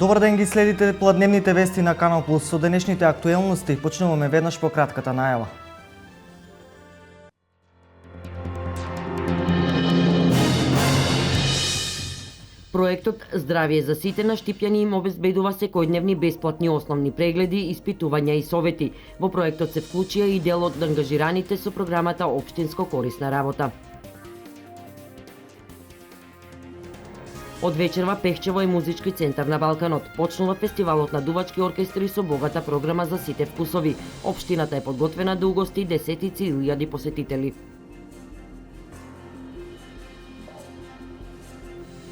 Добар ден, ги следите пладневните вести на Канал Плюс. Со денешните актуелности почнуваме веднаш по кратката најава. Проектот Здравје за сите на Штипјани им обезбедува секојдневни бесплатни основни прегледи, испитувања и совети. Во проектот се вклучија и дел од ангажираните со програмата Општинско корисна работа. Од вечерва Пехчево е музички центар на Балканот. Почнува фестивалот на дувачки оркестри со богата програма за сите вкусови. Општината е подготвена да угости десетици илјади посетители.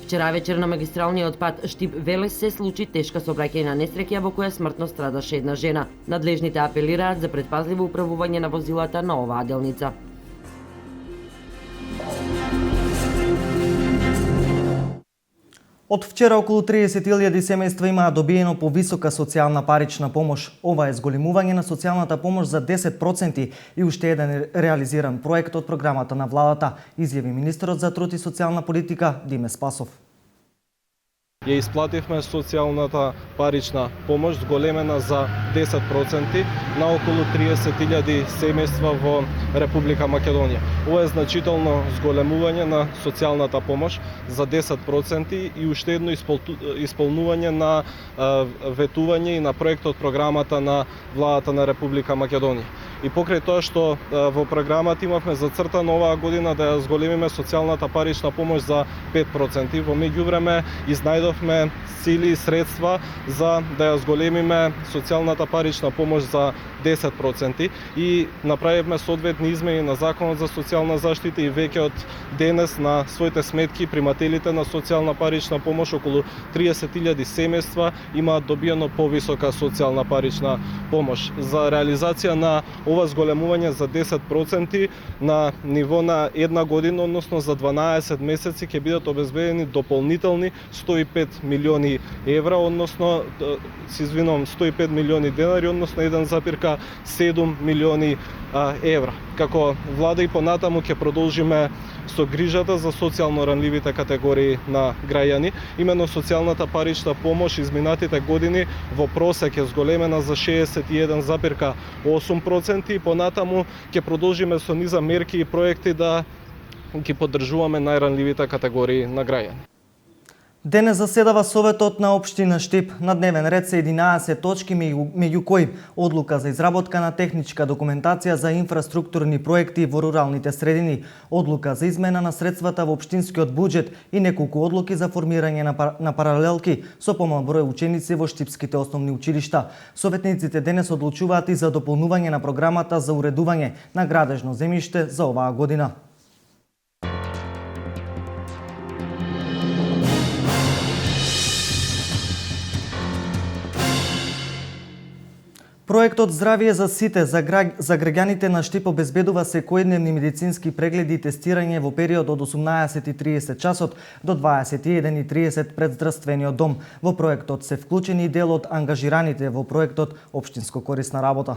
Вчера вечер на магистралниот пат Штип-Велес се случи тешка сообраќајна несреќа во која смртно страдаше една жена. Надлежните апелираат за претпазливо управување на возилата на оваа делница. Од вчера околу 30.000 семејства имаа добиено повисока социјална парична помош. Ова е зголемување на социјалната помош за 10% и уште еден реализиран проект од програмата на владата, изјави министерот за труд и социјална политика Диме Спасов. Ја исплативме социјалната парична помош зголемена за 10% на околу 30.000 семејства во Република Македонија. Ова е значително зголемување на социјалната помош за 10% и уште едно исполнување на ветување и на проектот програмата на владата на Република Македонија. И покрај тоа што во програмата имавме зацртано оваа година да ја зголемиме социјалната парична помош за 5%, во меѓувреме изнајдовме сили и средства за да ја зголемиме социјалната парична помош за 10% и направивме соодветни измени на Законот за социјална заштита и веќе од денес на своите сметки примателите на социјална парична помош околу 30.000 семејства имаат добиено повисока социјална парична помош. За реализација на ова зголемување за 10% на ниво на една година, односно за 12 месеци ќе бидат обезбедени дополнителни 105 милиони евра, односно 105 милиони денари, односно 1,7 милиони евра. Како влада и понатаму ќе продолжиме со грижата за социјално ранливите категории на граѓани. Именно социјалната парична помош изминатите години во просек е зголемена за 61,8% и понатаму ќе продолжиме со низа мерки и проекти да ги поддржуваме најранливите категории на граѓани. Денес заседава Советот на Општина Штип. На дневен ред се 11 точки, меѓу кои одлука за изработка на техничка документација за инфраструктурни проекти во руралните средини, одлука за измена на средствата во општинскиот буџет и неколку одлуки за формирање на паралелки со помал број ученици во штипските основни училишта. Советниците денес одлучуваат и за дополнување на програмата за уредување на градежно земјиште за оваа година. Проектот Здравје за сите за граѓаните на Штип обезбедува секојдневни медицински прегледи и тестирање во период од 18:30 часот до 21:30 пред здравствениот дом. Во проектот се вклучени и дел од ангажираните во проектот Општинско корисна работа.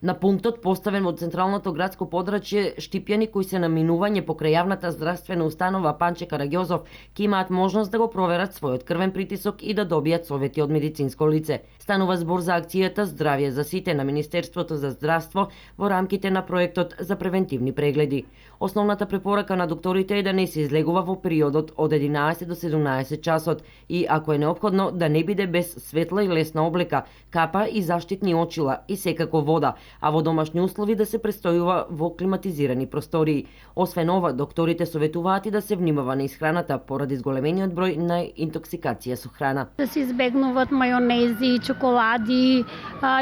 На пунктот поставен во централното градско подрачје, штипјани кои се на минување покрај јавната здравствена установа Панче Караѓозов ќе имаат можност да го проверат својот крвен притисок и да добијат совети од медицинско лице. Станува збор за акцијата Здравје за сите на Министерството за здравство во рамките на проектот за превентивни прегледи. Основната препорака на докторите е да не се излегува во периодот од 11 до 17 часот и, ако е неопходно, да не биде без светла и лесна облека, капа и заштитни очила и секако вода, а во домашни услови да се престојува во климатизирани простории. Освен ова, докторите советуваат и да се внимава на исхраната поради зголемениот број на интоксикација со храна. Да се избегнуваат мајонези, чоколади,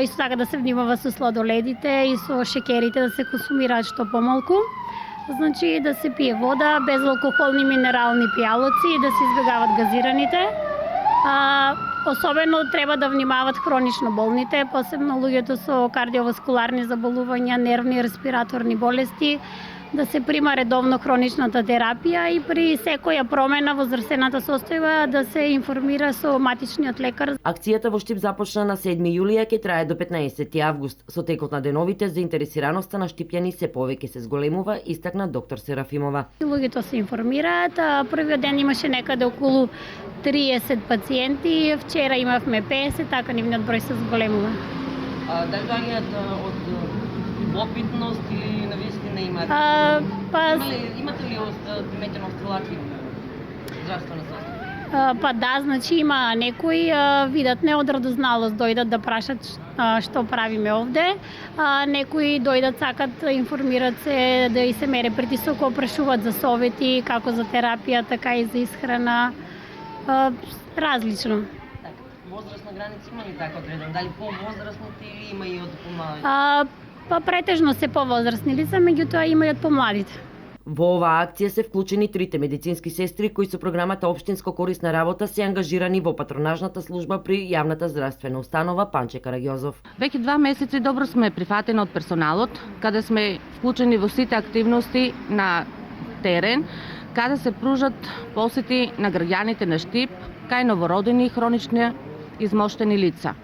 исто така да се внимава со сладоледите и со шекерите да се консумираат што помалку. Значи да се пие вода, безалкохолни минерални пијалоци и да се избегават газираните. Особено треба да внимават хронично болните, посебно луѓето со кардиоваскуларни заболувања, нервни, респираторни болести, да се прима редовно хроничната терапија и при секоја промена во здравствената состојба да се информира со матичниот лекар. Акцијата во Штип започна на 7 јулија, ќе трае до 15 август. Со текот на деновите заинтересираноста на штипјани се повеќе се зголемува, истакна доктор Серафимова. Луѓето се информираат. Првиот ден имаше некаде околу 30 пациенти, вчера имавме 50, така нивниот број се зголемува. Дали доаѓаат од любопитност или навистина имаат? Имате ли приметено острелација здравствена состојба? Па да, значи има некои видат не од радозналост дојдат да прашат што правиме овде. Некои дојдат сакат информират се да и се мере притисок, опрашуваат за совети како за терапија, така и за исхрана. Различно. Возрастна граница има ли така одреден? Дали по-возрастните или има и од помладите? Па претежно се повозрастни лица, меѓутоа има и од помладите. Во оваа акција се вклучени трите медицински сестри кои со програмата Општинско корисна работа се ангажирани во патронажната служба при јавната здравствена установа Панче Караѓозов. Веќе 2 месеци добро сме прифатени од персоналот, каде сме вклучени во сите активности на терен, каде се пружат посети на граѓаните на Штип, кај новородени и хронични измоштени лица.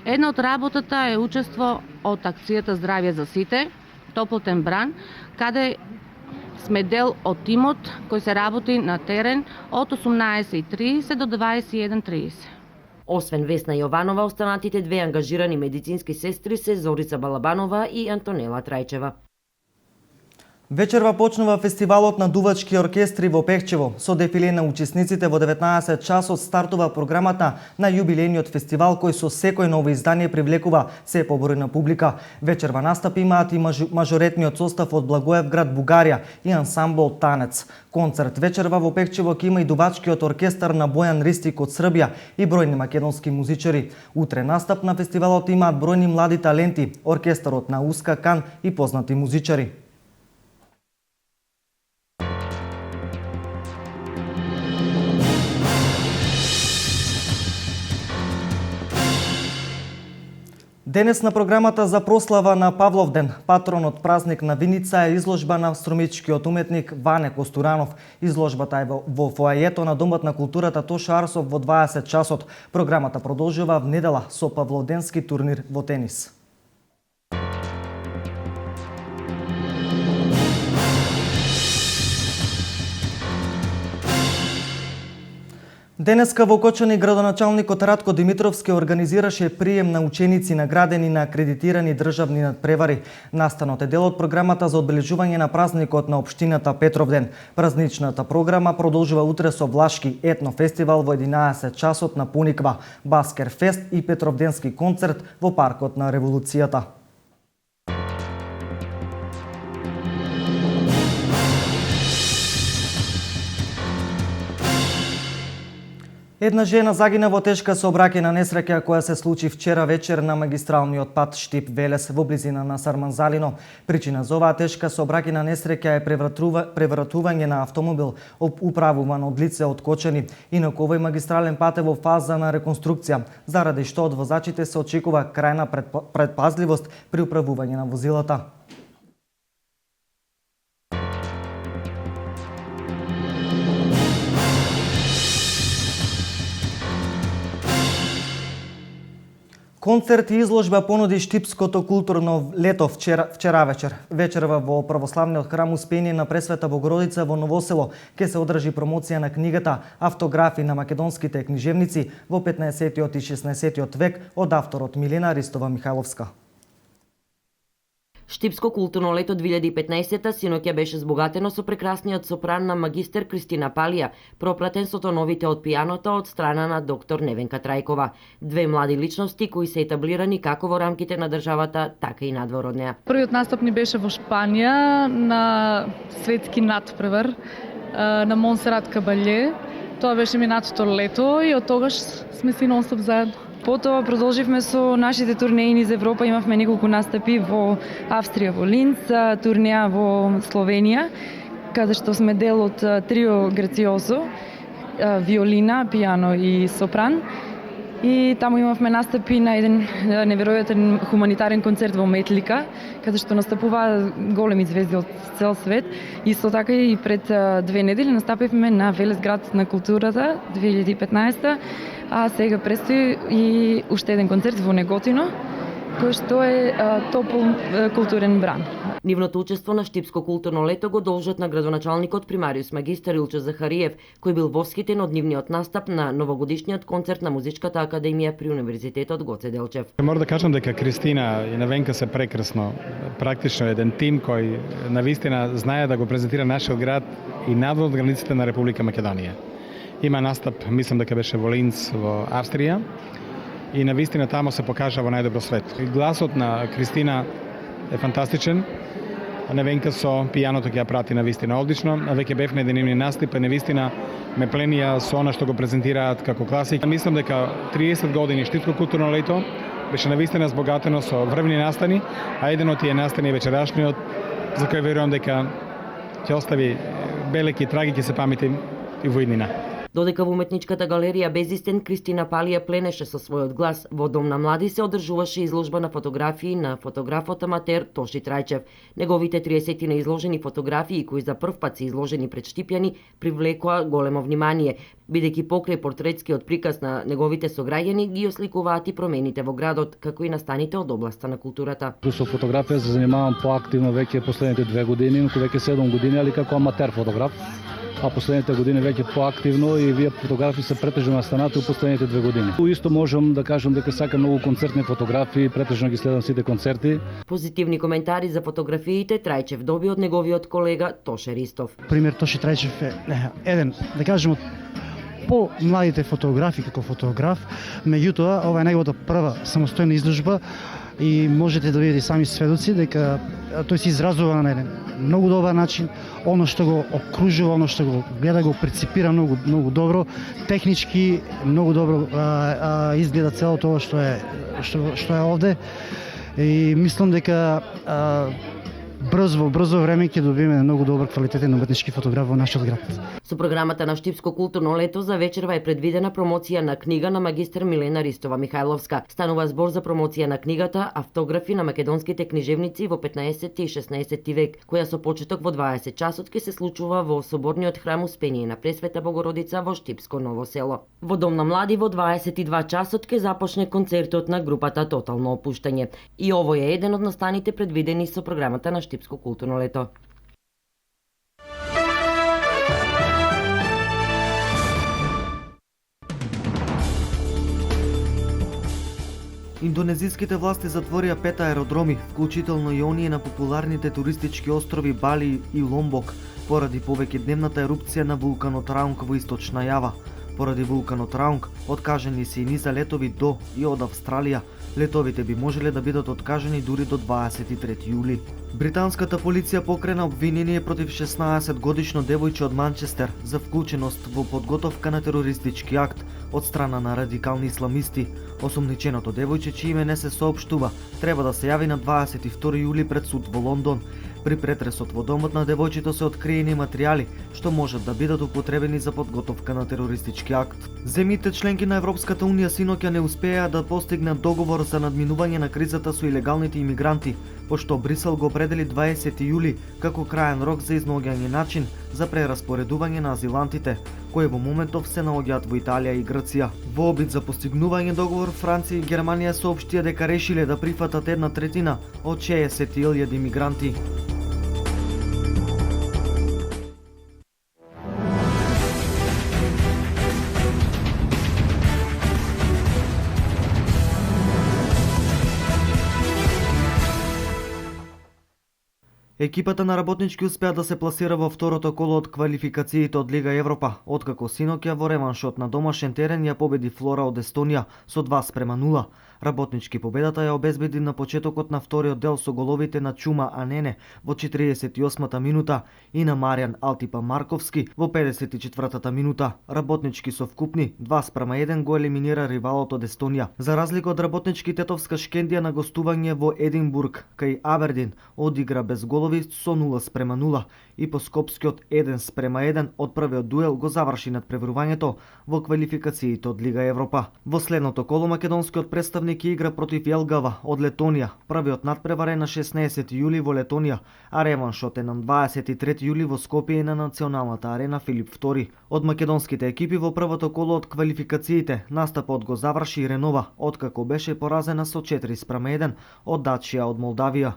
Една од работата е учество од акцијата Здравје за сите, Топлотен бран, каде сме дел од тимот кој се работи на терен од 18:30 до 21:30. Освен Весна Јованова, останатите две ангажирани медицински сестри се Зорица Балабанова и Антонела Трајчева. Вечерва почнува фестивалот на дувачки оркестри во Пехчево. Со дефиле на учесниците во 19 часот стартува програмата на јубилејниот фестивал кој со секој ново издание привлекува се побројна публика. Вечерва настапи имаат и мажоретниот состав од Благоевград, Бугарија и ансамбл Танец. Концерт вечерва во Пехчево ќе има и дувачкиот оркестар на Бојан Ристик од Србија и бројни македонски музичари. Утре настап на фестивалот имаат бројни млади таленти, оркестарот на Уска Кан и познати музичари. Денес на програмата за прослава на Павловден, патронот празник на Виница, е изложба на струмичкиот уметник Ване Костуранов. Изложбата е во фоајето на Домот на културата Тоша Арсов во 20 часот. Програмата продолжува в недела со Павловденски турнир во тенис. Денеска во Кочани градоначалникот Радко Димитровски организираше прием на ученици наградени на акредитирани државни надпревари. Настанот е дел од програмата за одбележување на празникот на општината Петровден. Празничната програма продолжува утре со Влашки етнофестивал во 11 часот на Пуниква, Баскер фест и Петровденски концерт во паркот на Револуцијата. Една жена загина во тешка сообраќајна несреќа која се случи вчера вечер на магистралниот пат Штип-Велес во близина на Сарманзалино. Причина за оваа тешка сообраќајна несреќа е превратување на автомобил управуван од лице од Кочани. Инаку овој магистрален пат е во фаза на реконструкција, заради што од возачите се очекува крајна предпазливост при управување на возилата. Концерт и изложба понуди Штипското културно лето вчера вечер. Вечерва во православниот храм Успение на Пресвета Богородица во Новосело ќе се одржи промоција на книгата Автографи на македонските книжевници во 15-тиот и 16-тиот век од авторот Милена Ристова Михайловска. Штипско културно лето 2015 синоќа беше збогатено со прекрасниот сопран на магистер Кристина Палија, пропратен со тоновите од пијаното од страна на доктор Невенка Трајкова. Две млади личности кои се етаблирани како во рамките на државата, така и надвор од неа. Првиот настап ни беше во Шпанија на светски надпревар на Монсерат Кабалје. Тоа беше минатото лето и од тогаш сме си нонстоп заедно. Потоа продолживме со нашите турнеи низ Европа, имавме неколку настапи во Австрија, во Линц, турнеја во Словенија, каде што сме дел од трио Грациозо, виолина, пијано и сопран. И таму имавме настапи на еден неверојатен хуманитарен концерт во Метлика, каде што настапуваа големи звезди од цел свет. Исто така и пред 2 недели настапивме на Велесград на културата 2015, а сега предстои и уште еден концерт во Неготино, кој што е топол културен бран. Нивното учество на Штипско културно лето го должат на градоначалникот примариус магистар Илчо Захариев, кој бил восхитен од нивниот настап на новогодишниот концерт на Музичката академија при Универзитетот Гоце Делчев. Мора да кажам дека Кристина и Невенка се прекрасно. Практично еден тим кој навистина знае да го презентира нашиот град и надвор од границите на Република Македонија. Има настап, мислам дека беше во Линц во Австрија, и навистина тамо се покажа во најдобро свет. Гласот на Кристина е фантастичен. Невенка со пијаното ќе ја прати навистина одлично, а веќе бев на еден нивни настап, и навистина ме пленија со она што го презентираат како класик. Мислам дека 30 години Штипско културно лето беше навистина збогатено со врвни настани, а еден од тие настани е вечерашниот, за кој верувам дека ќе остави белеки траги, ќе се памти и во иднина. Додека во уметничката галерија Безистен Кристина Палија пленеше со својот глас, во Дом на млади се одржуваше изложба на фотографии на фотографот аматер Тоши Трајчев. Неговите 30 на изложени фотографии, кои за прв пат се изложени пред штипјани, привлекоа големо внимание, бидејќи покрај портретскиот приказ на неговите сограѓани ги осликуваат и промените во градот, како и настаните од областа на културата. Со фотографија се занимавам поактивно веќе последните 2 години, веќе 7 години, али како аматер фотограф. А последните години веќе поактивно и вие фотографи се претежно настанати у последните 2 години. Исто можам да кажам дека сакам многу концертни фотографии, претежно ги следам сите концерти. Позитивни коментари за фотографиите Трајчев доби од неговиот колега Тоше Ристов. Пример Тоши Трајчев е еден, да кажем, од по-младите фотографи како фотограф, меѓутоа ова е неговата прва самостојна изложба и можете да видите сами сведоци дека тој се изразува на еден многу добар начин, оно што го окружува, оно што го гледа, го преципира многу добро, технички многу добро изгледа цело тоа што е овде, и мислам дека во брзо време ќе добиеме многу добар квалитетен уметнички фотограф во нашиот град. Со програмата на Штипско културно лето за вечерва е предвидена промоција на книга на магистар Милена Ристова Михајловска. Станува збор за промоција на книгата Автографи на македонските книжевници во 15 и 16 век, која со почеток во 20 часот ќе се случува во Соборниот храм Успение на Пресвета Богородица во Штипско Ново село. Во Дом на млади во 22 часот ќе започне концертот на групата Тотално опуштање. И овој е еден од настаните предвидени со програмата на Штипско културно лето. Индонезиските власти затворија 5 аеродроми, вклучително и оние на популарните туристички острови Бали и Ломбок, поради повеќедневната ерупција на вулканот Раунг во источна Јава. Поради вулканот Раунг, откажени се и низа летови до и од Австралија. Летовите би можеле да бидат откажани дури до 23 јули. Британската полиција покрена обвинение против 16-годишно девојче од Манчестер за вклученост во подготовка на терористички акт од страна на радикални исламисти. Осомниченото девојче, чие име не се соопштува, треба да се јави на 22 јули пред суд во Лондон. При претресот во домот на девојчето се откриени материјали што можат да бидат употребени за подготовка на терористички акт. Земјите членки на Европската унија синоќа не успеа да постигнат договор за надминување на кризата со илегалните имигранти, пошто Брисел го определи 20 јули како краен рок за изнаоѓање начин за прераспоредување на азилантите, кои во моментов се наоѓаат во Италија и Грција. Во обид за постигнување договор, Франција и Германија соопштија дека решиле да прифатат 1/3 од 60.000 имигранти. Екипата на работнички успеа да се пласира во второто коло од квалификациите од Лига Европа, откако синоќа во реваншот на домашен терен ја победи Флора од Естонија со 2:0. Работнички победата ја обезбеди на почетокот на вториот дел со головите на Чума Анене во 48-та минута и на Маријан Алтипа Марковски во 54-та минута. Работнички со вкупни 2:1 го елиминира ривалот од Естонија. За разлика од работнички, тетовска Шкендија на гостување во Единбург кај Абердин одигра без голови со 0:0 и по скопскиот 1:1 од првиот дуел го заврши надпреварувањето во квалификациите од Лига Европа. Во следното коло македонскиот представник игра против Елгава од Летонија. Првиот надпревар е на 16 јули во Летонија, а реваншот е на 23 јули во Скопје на националната арена Филип II. Од македонските екипи во првото коло од квалификациите настапот го заврши и Ренова, откако беше поразена со 4:1 од Дачија од Молдавија.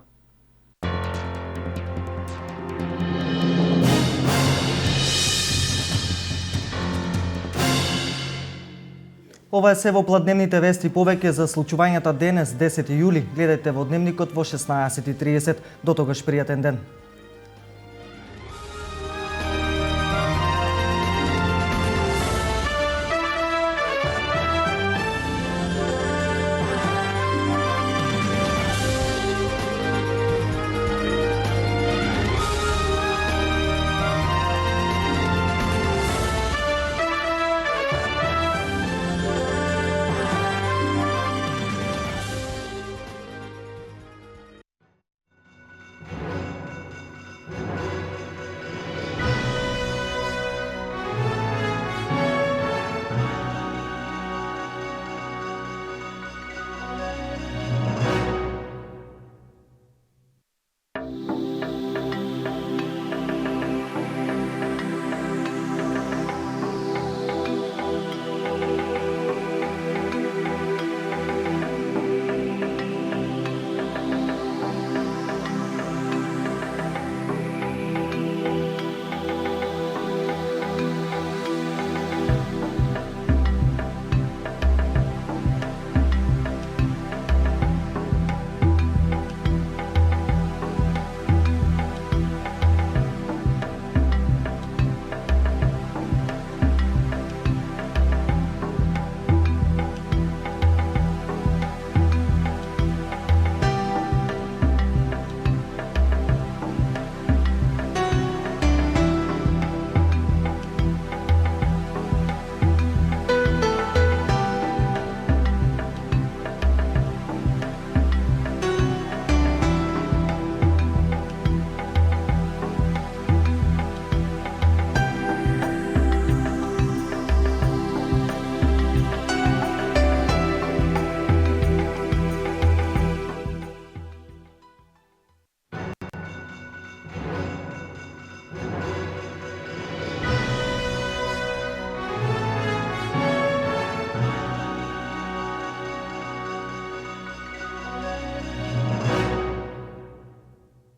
Ова е се во пладневните вести. Повеќе за случувањата денес, 10 јули, гледајте во Дневникот во 16:30. До тогаш пријатен ден.